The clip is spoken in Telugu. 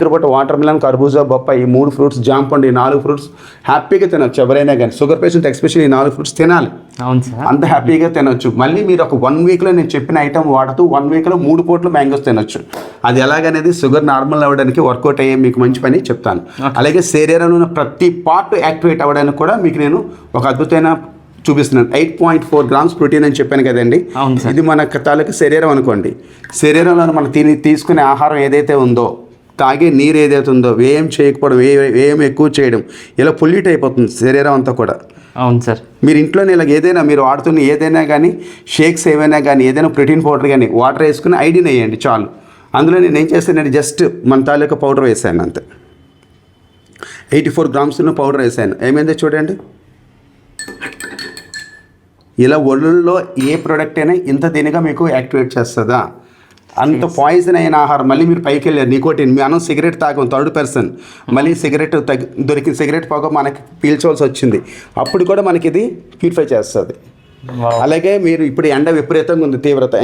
పాటు వాటర్ మిలన్, కర్బూజా, బొప్పాయి, ఈ 3 ఫ్రూట్స్, జామ పండు, ఈ 4 ఫ్రూట్స్ హ్యాపీగా తినొచ్చు ఎవరైనా కానీ. షుగర్ పేషెంట్ ఎస్పెషల్లీ ఈ 4 ఫ్రూట్స్ తినాలి. అవును సార్. అంత హ్యాపీగా తినొచ్చు. మళ్ళీ మీరు ఒక 1 వీక్లో నేను చెప్పిన ఐటమ్ వాడుతూ 1 వీక్లో 3 పూటలు మ్యాంగోస్ తినొచ్చు. అది ఎలాగనేది షుగర్ నార్మల్ అవ్వడానికి వర్కౌట్ అయ్యే మీకు మంచి పని చెప్తాను. అలాగే శరీరంలో ఉన్న ప్రతి పార్ట్ యాక్టివేట్ అవ్వడానికి కూడా మీకు నేను ఒక అద్భుతమైన చూపిస్తున్నాను. 8.4 గ్రామ్స్ ప్రోటీన్ అని చెప్పాను కదండి. ఇది మన తాలూకు శరీరం అనుకోండి. శరీరంలో మనం తీసుకునే ఆహారం ఏదైతే ఉందో, తాగే నీరు ఏదైతే ఉందో, వ్యయం చేయకపోవడం, వ్యయం ఎక్కువ చేయడం, ఇలా పొల్యూట్ అయిపోతుంది శరీరం అంతా కూడా. అవును సార్. మీరు ఇంట్లోనే ఇలా ఏదైనా మీరు వాడుతున్న ఏదైనా కానీ, షేక్స్ ఏవైనా కానీ, ఏదైనా ప్రోటీన్ పౌడర్ కానీ వాటర్ వేసుకుని ఐడిన్ వేయండి చాలు. అందులో నేను ఏం చేస్తానంటే జస్ట్ మన తాలూకా పౌడర్ వేసాను అంతే. 84 గ్రామ్స్ పౌడర్ వేసాను. ఏమైందో చూడండి. ఇలా ఒళ్ళులో ఏ ప్రోడక్ట్ అయినా ఇంత దీనిగా మీకు యాక్టివేట్ చేస్తుందా? అంత పాయిజన్ అయిన ఆహారం మళ్ళీ మీరు పైకి వెళ్ళారు. నికోటిన్ మనం సిగరెట్ తాగం, 3rd పర్సన్ మళ్ళీ సిగరెట్ దొరికిన సిగరెట్ పొగ మనకి పీల్చవలసి వచ్చింది. అప్పుడు కూడా మనకి ఇది ప్యూరిఫై చేస్తుంది. అలాగే మీరు ఇప్పుడు ఎండ విపరీతంగా ఉంది, తీవ్రత